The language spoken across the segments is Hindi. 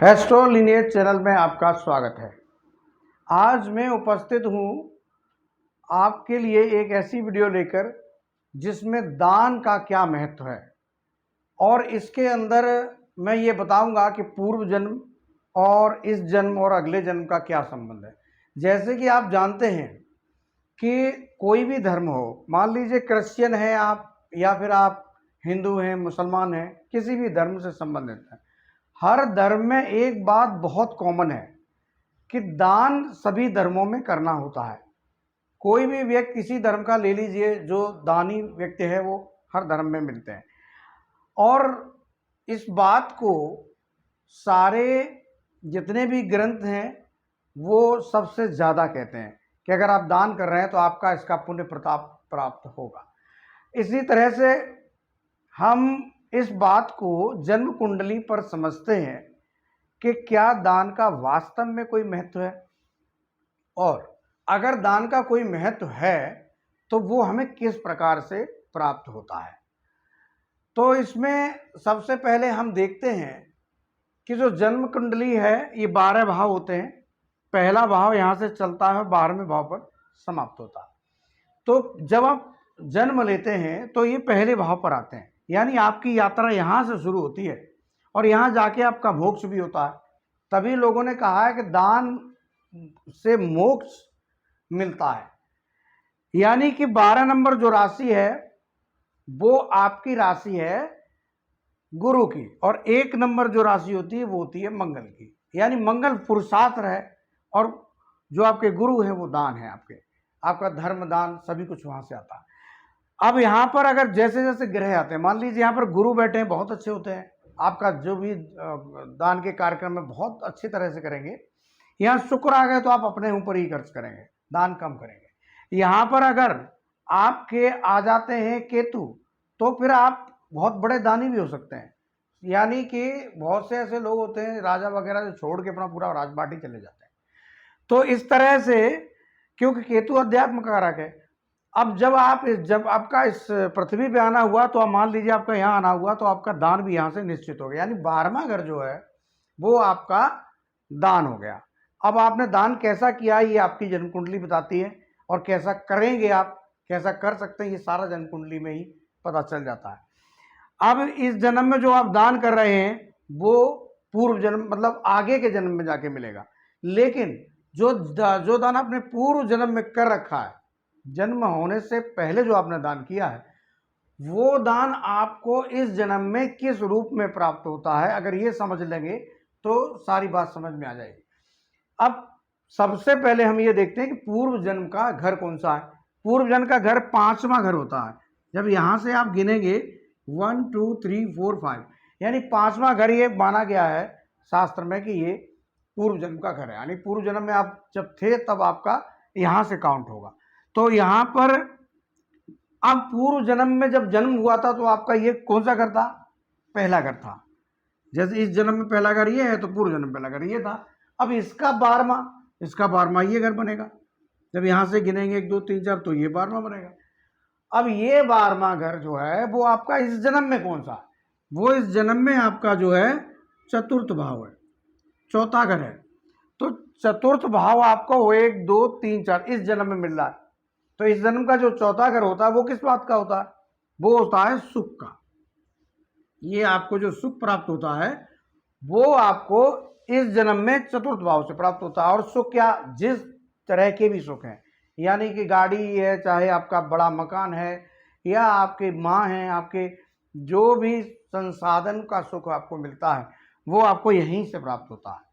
एस्ट्रो लिनिएज चैनल में आपका स्वागत है। आज मैं उपस्थित हूँ आपके लिए एक ऐसी वीडियो लेकर जिसमें दान का क्या महत्व है और इसके अंदर मैं ये बताऊंगा कि पूर्व जन्म और इस जन्म और अगले जन्म का क्या संबंध है। जैसे कि आप जानते हैं कि कोई भी धर्म हो, मान लीजिए क्रिश्चियन है आप या फिर आप हिंदू हैं, मुसलमान हैं, किसी भी धर्म से संबंधित है, हर धर्म में एक बात बहुत कॉमन है कि दान सभी धर्मों में करना होता है। कोई भी व्यक्ति किसी धर्म का ले लीजिए, जो दानी व्यक्ति है वो हर धर्म में मिलते हैं। और इस बात को सारे जितने भी ग्रंथ हैं वो सबसे ज़्यादा कहते हैं कि अगर आप दान कर रहे हैं तो आपका इसका पुण्य प्रताप प्राप्त होगा। इसी तरह से हम इस बात को जन्म कुंडली पर समझते हैं कि क्या दान का वास्तव में कोई महत्व है, और अगर दान का कोई महत्व है तो वो हमें किस प्रकार से प्राप्त होता है। तो इसमें सबसे पहले हम देखते हैं कि जो जन्म कुंडली है ये 12 भाव होते हैं। पहला भाव यहाँ से चलता है, 12वें भाव पर समाप्त होता है। तो जब आप जन्म लेते हैं तो ये पहले भाव पर आते हैं, यानी आपकी यात्रा यहाँ से शुरू होती है और यहाँ जाके आपका मोक्ष भी होता है। तभी लोगों ने कहा है कि दान से मोक्ष मिलता है। यानी कि 12 नंबर जो राशि है वो आपकी राशि है गुरु की, और 1 नंबर जो राशि होती है वो होती है मंगल की। यानी मंगल पुरुषार्थ है और जो आपके गुरु हैं वो दान है, आपका धर्म दान सभी कुछ वहाँ से आता है। अब यहाँ पर अगर जैसे जैसे ग्रह आते हैं, मान लीजिए यहाँ पर गुरु बैठे हैं, बहुत अच्छे होते हैं, आपका जो भी दान के कार्यक्रम में बहुत अच्छी तरह से करेंगे। यहाँ शुक्र आ गए तो आप अपने ऊपर ही खर्च करेंगे, दान कम करेंगे। यहाँ पर अगर आपके आ जाते हैं केतु तो फिर आप बहुत बड़े दानी भी हो सकते हैं। यानी कि बहुत से ऐसे लोग होते हैं राजा वगैरह जो छोड़ के अपना पूरा राजबाटी चले जाते हैं। तो इस तरह से, क्योंकि केतु अध्यात्म कारक है, अब जब आपका इस पृथ्वी पे आना हुआ तो आप मान लीजिए आपका यहाँ आना हुआ तो आपका दान भी यहाँ से निश्चित हो गया। यानी 12वां घर जो है वो आपका दान हो गया। अब आपने दान कैसा किया ये आपकी जन्म कुंडली बताती है, और कैसा करेंगे आप, कैसा कर सकते हैं, ये सारा जन्म कुंडली में ही पता चल जाता है। अब इस जन्म में जो आप दान कर रहे हैं वो पूर्व जन्म मतलब आगे के जन्म में जाके मिलेगा। लेकिन जो दान आपने पूर्व जन्म में कर रखा है, जन्म होने से पहले जो आपने दान किया है, वो दान आपको इस जन्म में किस रूप में प्राप्त होता है, अगर ये समझ लेंगे तो सारी बात समझ में आ जाएगी। अब सबसे पहले हम ये देखते हैं कि पूर्व जन्म का घर कौन सा है। पूर्व जन्म का घर 5वां घर होता है। जब यहाँ से आप गिनेंगे 1 2 3 4 5, यानी 5वां घर ये माना गया है शास्त्र में कि ये पूर्व जन्म का घर है। यानी पूर्व जन्म में आप जब थे तब आपका यहाँ से काउंट होगा। तो यहाँ पर अब पूर्व जन्म में जब जन्म हुआ था तो आपका ये कौन सा घर था? पहला घर था। जैसे इस जन्म में पहला घर ये है तो पूर्व जन्म में पहला घर ये था। अब इसका 12वां ये घर बनेगा। जब यहाँ से गिनेंगे 1 2 3 4 तो ये 12वां बनेगा। अब ये 12वां घर जो है वो आपका इस जन्म में कौन सा? वो इस जन्म में आपका जो है चतुर्थ भाव है, चौथा घर है। तो चतुर्थ भाव आपको 1 2 3 4 इस जन्म में मिल रहा है। तो इस जन्म का जो चौथा घर होता है वो किस बात का होता है? वो होता है सुख का। ये आपको जो सुख प्राप्त होता है वो आपको इस जन्म में चतुर्थ भाव से प्राप्त होता है। और सुख क्या? जिस तरह के भी सुख हैं, यानी कि गाड़ी है, चाहे आपका बड़ा मकान है, या आपके माँ हैं, आपके जो भी संसाधन का सुख आपको मिलता है वो आपको यहीं से प्राप्त होता है।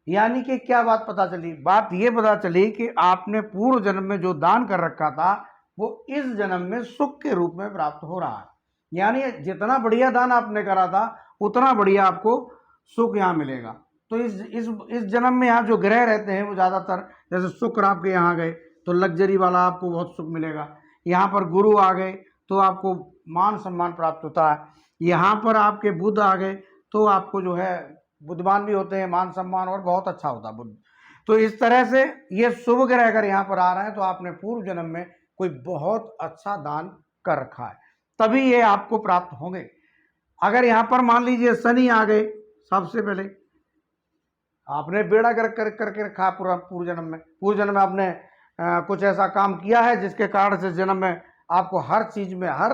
यानी कि क्या बात पता चली? बात ये पता चली कि आपने पूर्व जन्म में जो दान कर रखा था वो इस जन्म में सुख के रूप में प्राप्त हो रहा है। यानी जितना बढ़िया दान आपने करा था उतना बढ़िया आपको सुख यहाँ मिलेगा। तो इस जन्म में यहाँ जो ग्रह रहते हैं वो ज़्यादातर, जैसे शुक्र आपके यहाँ गए तो लग्जरी वाला आपको बहुत सुख मिलेगा। यहाँ पर गुरु आ गए तो आपको मान सम्मान प्राप्त होता है। यहाँ पर आपके बुध आ गए तो आपको जो है बुद्धवान भी होते हैं, मान सम्मान और बहुत अच्छा होता है बुद्ध। तो इस तरह से ये शुभ ग्रह अगर यहाँ पर आ रहे हैं तो आपने पूर्व जन्म में कोई बहुत अच्छा दान कर रखा है, तभी ये आपको प्राप्त होंगे। अगर यहाँ पर मान लीजिए शनि आ गए, सबसे पहले आपने बेड़ा गर्क करके रखा पूरा पूर्व जन्म में आपने कुछ ऐसा काम किया है जिसके कारण से जन्म में आपको हर चीज़ में, हर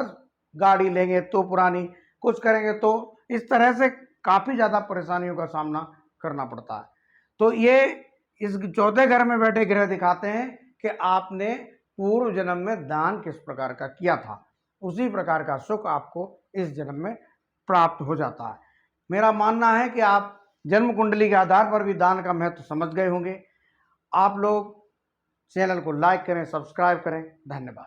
गाड़ी लेंगे तो पुरानी, कुछ करेंगे तो इस तरह से काफ़ी ज़्यादा परेशानियों का सामना करना पड़ता है। तो ये इस चौथे घर में बैठे ग्रह दिखाते हैं कि आपने पूर्व जन्म में दान किस प्रकार का किया था, उसी प्रकार का सुख आपको इस जन्म में प्राप्त हो जाता है। मेरा मानना है कि आप जन्म कुंडली के आधार पर भी दान का महत्व समझ गए होंगे। आप लोग चैनल को लाइक करें, सब्सक्राइब करें। धन्यवाद।